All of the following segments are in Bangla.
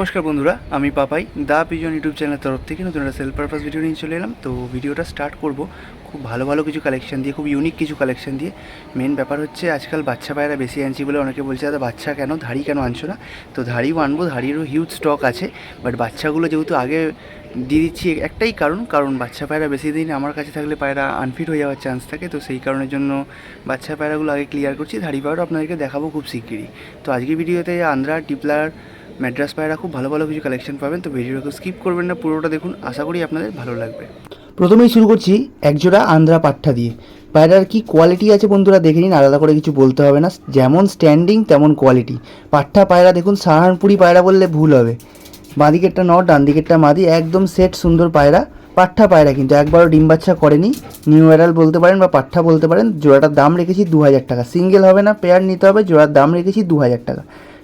নমস্কার বন্ধুরা, আমি পাপাই দা পিজন ইউটিউব চ্যানেলের তরফ থেকে নতুন একটা সেলফ পারপাস ভিডিও নিয়ে চলে এলাম। তো ভিডিওটা স্টার্ট করব খুব ভালো ভালো কিছু কালেকশন দিয়ে, খুব ইউনিক কিছু কালেকশন দিয়ে। মেন ব্যাপার হচ্ছে আজকাল বাচ্চা পায়রা বেশি আনছি বলে অনেকে বলছে দাদা বাচ্চা কেন, ধাড়ি কেন আনছো না? তো ধাড়িও আনবো, ধাড়িরও হিউজ স্টক আছে, বাট বাচ্চাগুলো যেহেতু আগে দিয়ে দিচ্ছি একটাই কারণ বাচ্চা পায়রা বেশি দিন আমার কাছে থাকলে পায়রা আনফিট হয়ে যাওয়ার চান্স থাকে। তো সেই কারণের জন্য বাচ্চা পায়রাগুলো আগে ক্লিয়ার করছি, ধাড়ি পায়রা আপনাদেরকে দেখাবো খুব শিগগিরই। তো আজকের ভিডিওতে আন্দ্রা, টিপলার, ম্যাড্রাস পায়রা খুব ভালো ভালো কিছু কালেকশন পাবেন। তো ভিডিওটাকে স্কিপ করবেন না, পুরোটা দেখুন, আশা করি আপনাদের ভালো লাগবে। প্রথমেই শুরু করছি একজোড়া আন্দ্রা পাঠা দিয়ে। পায়রার কি কোয়ালিটি আছে বন্ধুরা দেখে নিন, আলাদা করে কিছু বলতে হবে না, যেমন স্ট্যান্ডিং তেমন কোয়ালিটি। পাঠা পায়রা দেখুন, সাহারানপুরি পায়রা বললে ভুল হবে। বাঁ দিকেরটা নর, ডান দিকেরটা মাদি, একদম সেট সুন্দর পায়রা। পাঠা পায়রা কিন্তু একবারও ডিম বাচ্চা করেনি, নিউ অ্যাডাল বলতে পারেন বা পাঠা বলতে পারেন। জোড়াটার দাম রেখেছি 2000 টাকা, সিঙ্গেল হবে না, পেয়ার নিতে হবে। জোড়ার দাম রেখেছি 2000 টাকা।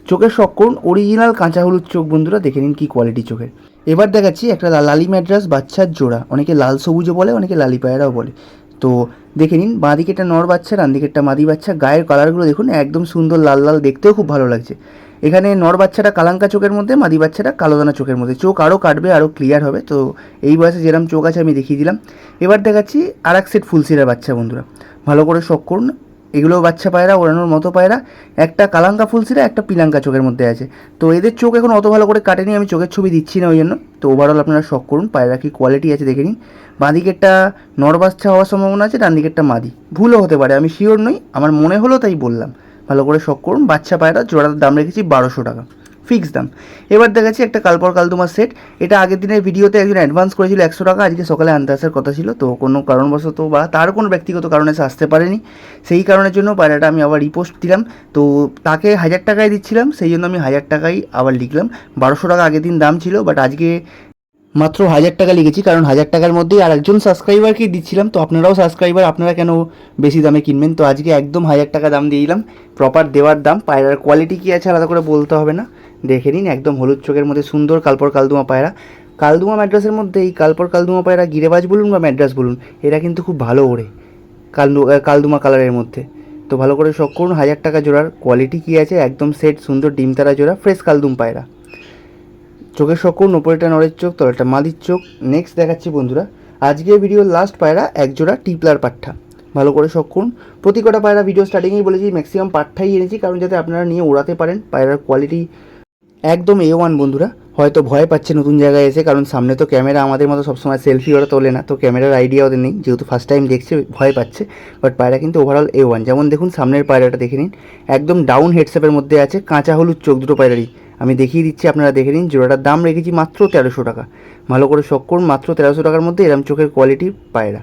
চোখের শখ করুন, অরিজিনাল কাঁচা হলুদ চোখ বন্ধুরা, দেখে নিন কী কোয়ালিটি চোখের। এবার দেখাচ্ছি একটা লালি ম্যাড্রাস বাচ্চার জোড়া, অনেকে লাল সবুজও বলে, অনেকে লালি পায়রাও বলে। তো দেখে নিন, বাঁ দিকেরটা নর বাচ্চা, ডান দিকেরটা মাদি বাচ্চা। গায়ের কালারগুলো দেখুন, একদম সুন্দর লাল লাল, দেখতেও খুব ভালো লাগছে। এখানে নর বাচ্চাটা কালাঙ্কা চোখের মধ্যে, মাদি বাচ্চাটা কালোদানা চোখের মধ্যে। চোখ আরও কাটবে, আরও ক্লিয়ার হবে। তো এই বয়সে যেরকম চোখ আছে আমি দেখিয়ে দিলাম। এবার দেখাচ্ছি আর এক সেট ফুলসিরার বাচ্চা বন্ধুরা, ভালো করে শখ করুন। এগুলোও বাচ্চা পায়রা, ওড়ানোর মতো পায়রা। একটা কালাঙ্কা ফুলসিরা, একটা পিলাঙ্কা চোখের মধ্যে আছে। তো এদের চোখ এখন অত ভালো করে কাটেনি, আমি চোখের ছবি দিচ্ছি না ওই জন্য। তো ওভারঅল আপনারা শখ করুন, পায়রা কি কোয়ালিটি আছে দেখে নিন। বাঁ দিকেরটা নর বাচ্চা হওয়ার সম্ভাবনা আছে, ডান দিকেরটা মাদি। ভুলও হতে পারে, আমি শিওর নই, আমার মনে হলো তাই বললাম। ভালো করে শখ করুন। বাচ্চা পায়রা, জোড়ার দাম রেখেছি 1200 টাকা, ফিক্স দাম। এবার দেখাচ্ছি একটা কালপর কালদুমার সেট। এটা আগের দিনের ভিডিওতে একজন অ্যাডভান্স করেছিল 100 টাকা, আজকে সকালে আনতে আসার কথা ছিল। তো কোনো কারণবশত বা তার কোনো ব্যক্তিগত কারণে সে আসতে পারেনি, সেই কারণের জন্য পায়রাটা আমি আবার রিপোস্ট দিলাম। তো তাকে 1000 টাকায় দিচ্ছিলাম, সেই জন্য আমি 1000 টাকাই আবার লিখলাম। 1200 টাকা আগের দিন দাম ছিল, বাট আজকে মাত্র 1000 টাকা লিখেছি, কারণ 1000 টাকার মধ্যেই আর একজন সাবস্ক্রাইবারকেই দিচ্ছিলাম। তো আপনারাও সাবস্ক্রাইবার, আপনারা কেন বেশি দামে কিনবেন? তো আজকে একদম 1000 টাকা দাম দিয়ে দিলাম, প্রপার দেওয়ার দাম। পায়রার কোয়ালিটি কী আছে আলাদা করে বলতে হবে না, দেখে নিন। একদম হলুদ চোখের মধ্যে সুন্দর কালপর কালদুমা পায়রা। কালদুমা ম্যাড্রাসের মধ্যে এই কালপর কালদুমা পায়রা, গিরেবাজ বলুন বা ম্যাড্রাস বলুন, এরা কিন্তু খুব ভালো ওড়ে কালদুমা কালারের মধ্যে। তো ভালো করে শখ করুন। 1000 টাকা জোড়ার কোয়ালিটি কী আছে, একদম সেট সুন্দর ডিমতারা জোড়া, ফ্রেশ কালদুম পায়রা। চোখের শখ করুন, ওপরেটা নরের চোখ, তলাটা মাদির চোখ। নেক্সট দেখাচ্ছি বন্ধুরা আজকের ভিডিওর লাস্ট পায়রা, একজোড়া টিপলার পাঠা। ভালো করে শখ করুন। প্রতি কটা পায়রা ভিডিও স্টার্টিংয়েই বলেছি ম্যাক্সিমাম পাঠাই এনেছি, কারণ যাতে আপনারা নিয়ে ওড়াতে পারেন। পায়রার কোয়ালিটি একদম A1 বন্ধুরা। হয়তো ভয় পাচ্ছে নতুন জায়গায় এসে, কারণ সামনে তো ক্যামেরা আমাদের মতো সবসময় সেলফি ওরা তোলে না, তো ক্যামেরার আইডিয়া ওদের নেই, যেহেতু ফার্স্ট টাইম দেখছে ভয় পাচ্ছে। বাট পায়রা কিন্তু ওভারঅল A1। যেমন দেখুন সামনের পায়রাটা দেখে নিন, একদম ডাউন হেডশেপের মধ্যে আছে, কাঁচা হলুদ চোখ দুটো পায়রারই। আমি দেখিয়ে দিচ্ছি, আপনারা দেখে নিন। জোড়াটার দাম রেখেছি মাত্র 1300 টাকা। ভালো করে শখ করুন, মাত্র 1300 টাকার মধ্যে এরম চোখের কোয়ালিটি পায়রা।